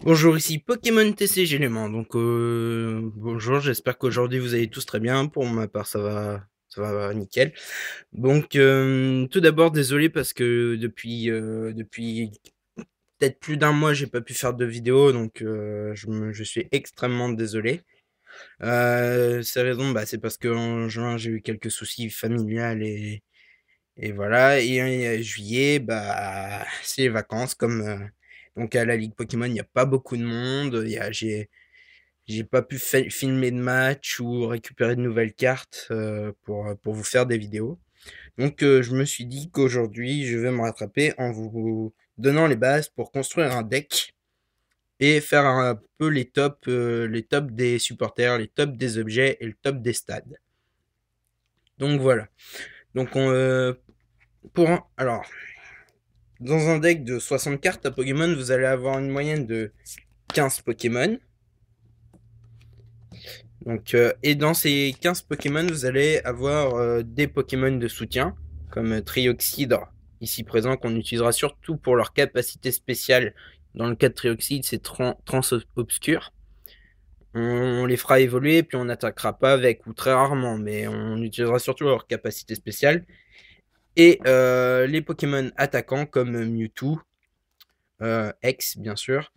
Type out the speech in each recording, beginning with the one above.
Bonjour, ici Pokémon TCG Léman. Donc, bonjour, j'espère qu'aujourd'hui vous allez tous très bien. Pour ma part, ça va nickel. Donc, tout d'abord, désolé parce que depuis peut-être plus d'un mois, j'ai pas pu faire de vidéo, donc je suis extrêmement désolé. Ces raisons, bah, c'est parce qu'en juin, j'ai eu quelques soucis familiales et voilà. Et en juillet, bah, c'est les vacances, comme donc à la Ligue Pokémon, il n'y a pas beaucoup de monde. J'ai pas pu filmer de match ou récupérer de nouvelles cartes pour vous faire des vidéos. Donc je me suis dit qu'aujourd'hui, je vais me rattraper en vous donnant les bases pour construire un deck et faire un peu les tops des supporters, les tops des objets et le top des stades. Donc voilà. Donc alors, dans un deck de 60 cartes à Pokémon, vous allez avoir une moyenne de 15 Pokémon. Donc, et dans ces 15 Pokémon, vous allez avoir des Pokémon de soutien, comme Trioxydre, ici présent, qu'on utilisera surtout pour leur capacité spéciale. Dans le cas de Trioxydre, c'est Trans Obscur. On les fera évoluer, puis on n'attaquera pas avec, ou très rarement, mais on utilisera surtout leur capacité spéciale. Et les Pokémon attaquants, comme Mewtwo, X bien sûr,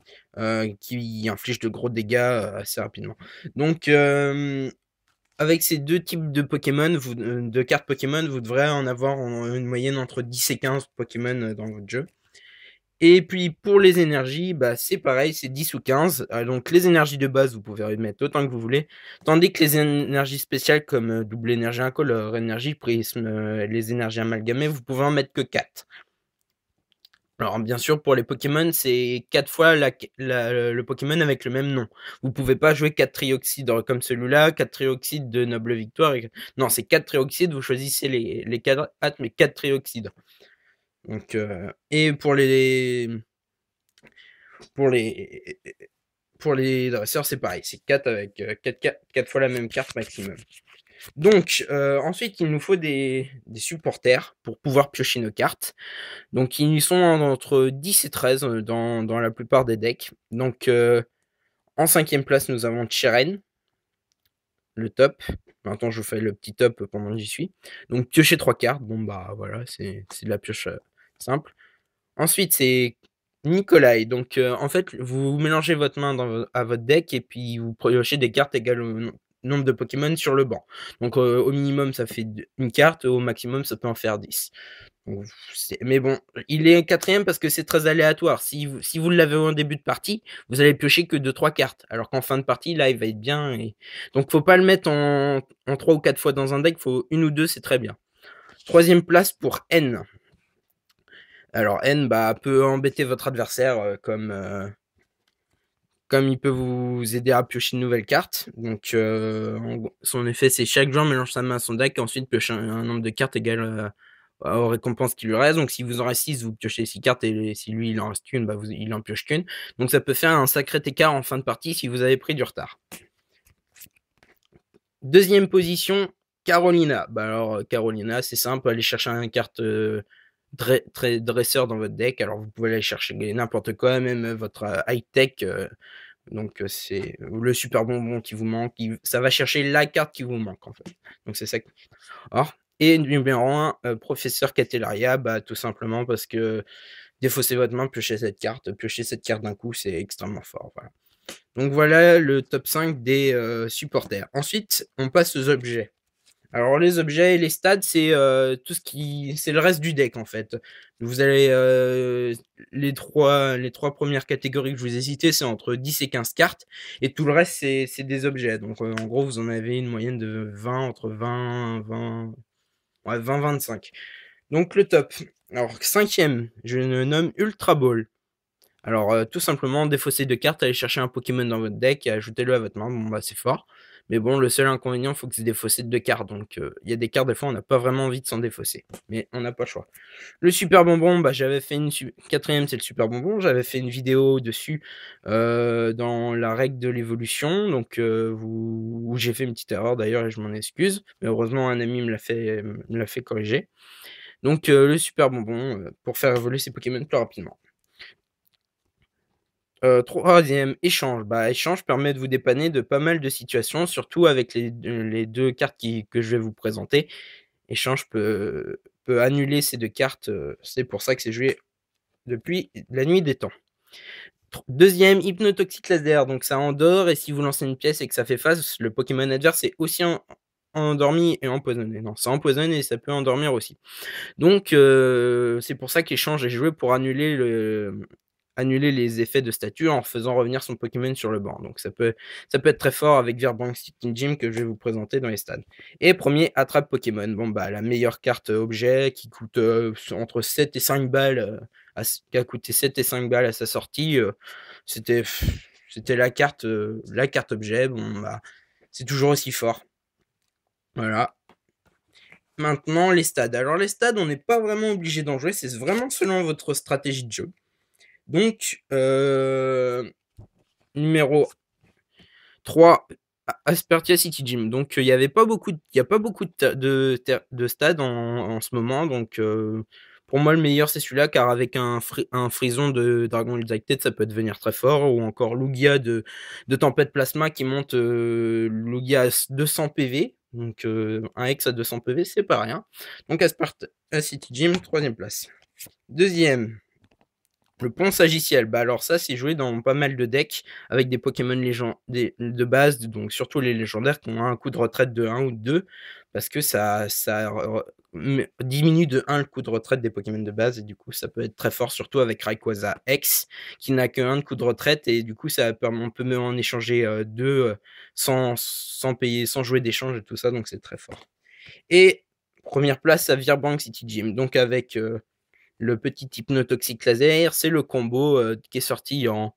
qui inflige de gros dégâts assez rapidement. Donc, avec ces deux types de Pokémon, de cartes Pokémon, vous devrez en avoir une moyenne entre 10 et 15 Pokémon dans votre jeu. Et puis pour les énergies, bah, c'est pareil, c'est 10 ou 15. Donc les énergies de base, vous pouvez mettre autant que vous voulez. Tandis que les énergies spéciales comme double énergie incolore, énergie prisme, les énergies amalgamées, vous pouvez en mettre que 4. Alors bien sûr, pour les Pokémon, c'est 4 fois le Pokémon avec le même nom. Vous pouvez pas jouer 4 trioxydes comme celui-là, 4 trioxydes de Noble Victoire. Non, c'est 4 trioxydes, vous choisissez les 4 mais 4 trioxydes. Donc, et pour les, pour les dresseurs, c'est pareil, c'est 4 avec 4 fois la même carte maximum. Donc, ensuite, il nous faut des supporters pour pouvoir piocher nos cartes. Donc, ils sont entre 10 et 13 dans la plupart des decks. Donc, en cinquième place, nous avons Chiren, le top. Maintenant, je vous fais le petit top pendant que j'y suis. Donc, piocher 3 cartes. Bon, bah voilà, c'est de la pioche simple. Ensuite, c'est Nikolai. Donc, en fait, vous mélangez votre main à votre deck et puis vous piochez des cartes égales au nombre de Pokémon sur le banc. Donc, au minimum, ça fait une carte, au maximum, ça peut en faire 10. Mais bon, il est quatrième parce que c'est très aléatoire. Si vous l'avez en début de partie, vous allez piocher que 2-3 cartes. Alors qu'en fin de partie, là, il va être bien. Donc, faut pas le mettre en 3 ou 4 fois dans un deck. Faut une ou deux, c'est très bien. Troisième place pour N. Alors, N bah, peut embêter votre adversaire comme il peut vous aider à piocher une nouvelle carte. Donc, son effet, c'est chaque joueur mélange sa main à son deck et ensuite pioche un nombre de cartes égal aux récompenses qui lui restent. Donc, si vous en reste 6, vous piochez 6 cartes et si lui, il en reste qu'une, bah, il en pioche qu'une. Donc, ça peut faire un sacré écart en fin de partie si vous avez pris du retard. Deuxième position, Carolina. Bah, alors, Carolina, c'est simple, allez chercher une carte très dresseur dans votre deck. Alors, vous pouvez aller chercher n'importe quoi, même votre high-tech. Donc, c'est le super bonbon qui vous manque. Ça va chercher la carte qui vous manque, en fait. Donc, c'est ça. Alors, et numéro 1, Professeur Catelaria, bah, tout simplement parce que défausser votre main, piocher cette carte d'un coup, c'est extrêmement fort. Voilà. Donc, voilà le top 5 des supporters. Ensuite, on passe aux objets. Alors les objets et les stats, c'est tout ce qui, c'est le reste du deck en fait. Vous allez les trois premières catégories que je vous ai citées, c'est entre 10 et 15 cartes et tout le reste c'est des objets. Donc en gros, vous en avez une moyenne de 20 entre 20 ouais, 20-25. Donc le top. Alors cinquième, je le nomme Ultra Ball. Alors, tout simplement, défausser 2 cartes, aller chercher un Pokémon dans votre deck et ajoutez-le à votre main. Bon, bah, c'est fort. Mais bon, le seul inconvénient, faut que c'est défaussé de 2 cartes. Donc, il y a des cartes, des fois, on n'a pas vraiment envie de s'en défausser. Mais on n'a pas le choix. Le super bonbon, bah, j'avais fait une quatrième, c'est le super bonbon. J'avais fait une vidéo dessus dans la règle de l'évolution. Donc, où j'ai fait une petite erreur d'ailleurs et je m'en excuse. Mais heureusement, un ami me l'a fait corriger. Donc, le super bonbon pour faire évoluer ses Pokémon plus rapidement. Troisième, échange. Bah, échange permet de vous dépanner de pas mal de situations, surtout avec les 2 cartes que je vais vous présenter. Échange peut annuler ces 2 cartes, c'est pour ça que c'est joué depuis la nuit des temps. 2e, hypnotoxique laser, donc ça endort et si vous lancez une pièce et que ça fait face, le Pokémon adverse est aussi endormi et empoisonné. Non, ça empoisonne et ça peut endormir aussi. Donc c'est pour ça qu'échange est joué pour annuler les effets de statut en faisant revenir son Pokémon sur le banc. Donc ça peut être très fort avec Virbank City Gym que je vais vous présenter dans les stades. Et premier, attrape Pokémon. Bon bah la meilleure carte objet qui coûte entre 7 et 5 balles, qui a coûté 7 et 5 balles à sa sortie. C'était c'était la carte objet. Bon bah c'est toujours aussi fort. Voilà. Maintenant, les stades. Alors, les stades, on n'est pas vraiment obligé d'en jouer, c'est vraiment selon votre stratégie de jeu. Donc, numéro 3, Aspertia City Gym. Donc, il n'y a pas beaucoup de stades en ce moment. Donc, pour moi, le meilleur, c'est celui-là, car avec un frison de Dragon Exacted, ça peut devenir très fort. Ou encore Lugia de Tempête Plasma qui monte Lugia à 200 PV. Donc, un Hex à 200 PV, c'est pas rien. Donc, Aspertia City Gym, 3e place. Deuxième, le pont sagiciel. Bah alors ça, c'est joué dans pas mal de decks avec des Pokémon de base, donc surtout les légendaires qui ont un coup de retraite de 1 ou de 2, parce que ça diminue de 1 le coup de retraite des Pokémon de base, et du coup ça peut être très fort, surtout avec Rayquaza X, qui n'a que 1 de coup de retraite, et du coup on peut même en échanger 2 sans payer, sans jouer d'échange et tout ça, donc c'est très fort. Et première place à Virbank City Gym, donc avec le petit hypnotoxique laser, c'est le combo qui est sorti en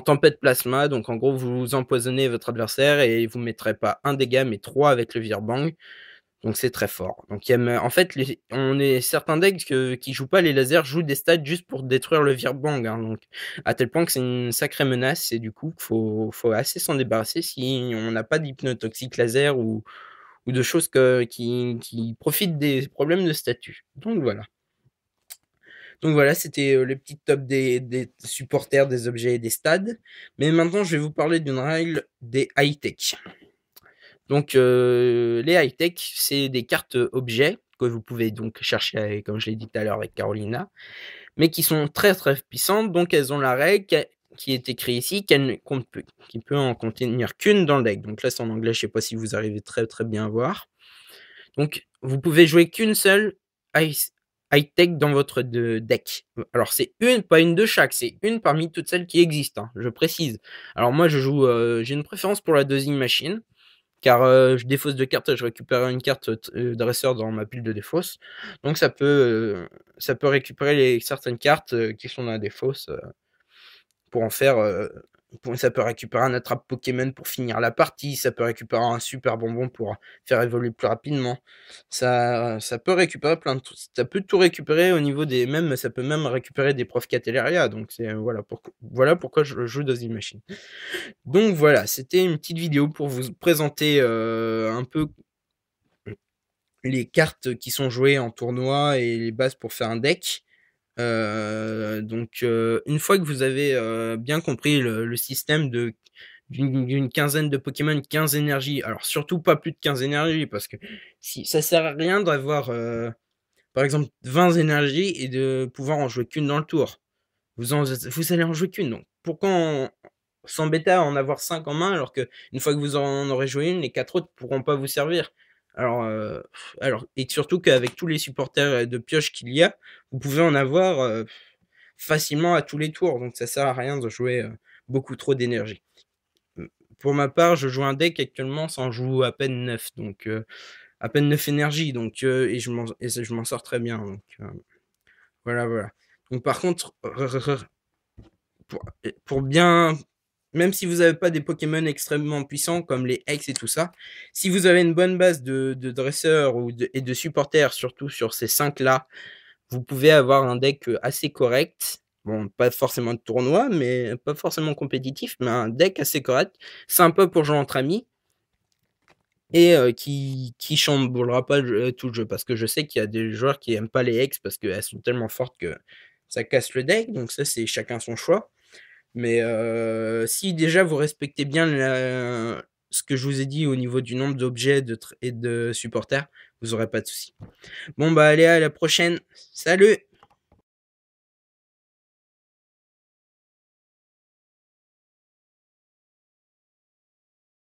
tempête plasma. Donc en gros, vous empoisonnez votre adversaire et vous ne mettrez pas un dégât, mais 3 avec le Virbang. Donc c'est très fort. Donc en fait, on est certains decks qui jouent pas les lasers jouent des stats juste pour détruire le Virbang. Hein, donc à tel point que c'est une sacrée menace et du coup faut assez s'en débarrasser si on n'a pas d'hypnotoxique laser ou de choses qui profitent des problèmes de statut. Donc voilà. Donc voilà, c'était les petits tops des supporters, des objets et des stades. Mais maintenant, je vais vous parler d'une règle des high-tech. Donc les high-tech, c'est des cartes objets que vous pouvez donc chercher, comme je l'ai dit tout à l'heure avec Carolina, mais qui sont très très puissantes. Donc elles ont la règle qui est écrite ici, qui peut en contenir qu'une dans le deck. Donc là, c'est en anglais, je ne sais pas si vous arrivez très très bien à voir. Donc, vous pouvez jouer qu'une seule high-tech dans votre deck. Alors, c'est une, pas une de chaque, c'est une parmi toutes celles qui existent, hein, je précise. Alors, moi, j'ai une préférence pour la dosing machine, car je défausse de cartes, je récupère une carte dresseur dans ma pile de défausse. Donc, ça peut récupérer certaines cartes qui sont dans la défausse pour en faire. Ça peut récupérer un attrape Pokémon pour finir la partie, ça peut récupérer un super bonbon pour faire évoluer plus rapidement. Ça peut récupérer plein de trucs. Ça peut tout récupérer au niveau des. Même, ça peut même récupérer des profs Catéléria. Donc, voilà pourquoi je joue dans une machine. Donc, voilà, c'était une petite vidéo pour vous présenter un peu les cartes qui sont jouées en tournoi et les bases pour faire un deck. Donc, une fois que vous avez bien compris le système d'une quinzaine de Pokémon, 15 énergies, alors surtout pas plus de 15 énergies, parce que si ça sert à rien d'avoir par exemple 20 énergies et de pouvoir en jouer qu'une dans le tour. Vous allez en jouer qu'une, donc pourquoi s'embêter à en avoir 5 en main alors que une fois que vous en aurez joué une, les 4 autres pourront pas vous servir. Alors, et surtout qu'avec tous les supporters de pioche qu'il y a, vous pouvez en avoir facilement à tous les tours, donc ça sert à rien de jouer beaucoup trop d'énergie. Pour ma part, je joue un deck actuellement sans jouer à peine 9, donc à peine 9 énergies, donc et je m'en sors très bien. Donc voilà. Donc par contre, pour bien, même si vous n'avez pas des Pokémon extrêmement puissants comme les X et tout ça, si vous avez une bonne base de dresseurs et de supporters, surtout sur ces 5-là, vous pouvez avoir un deck assez correct. Bon, pas forcément de tournoi, mais pas forcément compétitif, mais un deck assez correct, sympa pour jouer entre amis, et qui chamboulera pas tout le jeu, parce que je sais qu'il y a des joueurs qui aiment pas les X parce qu'elles sont tellement fortes que ça casse le deck, donc ça c'est chacun son choix. Mais si déjà vous respectez bien ce que je vous ai dit au niveau du nombre d'objets et de supporters, vous aurez pas de soucis. Bon bah allez, à la prochaine. Salut!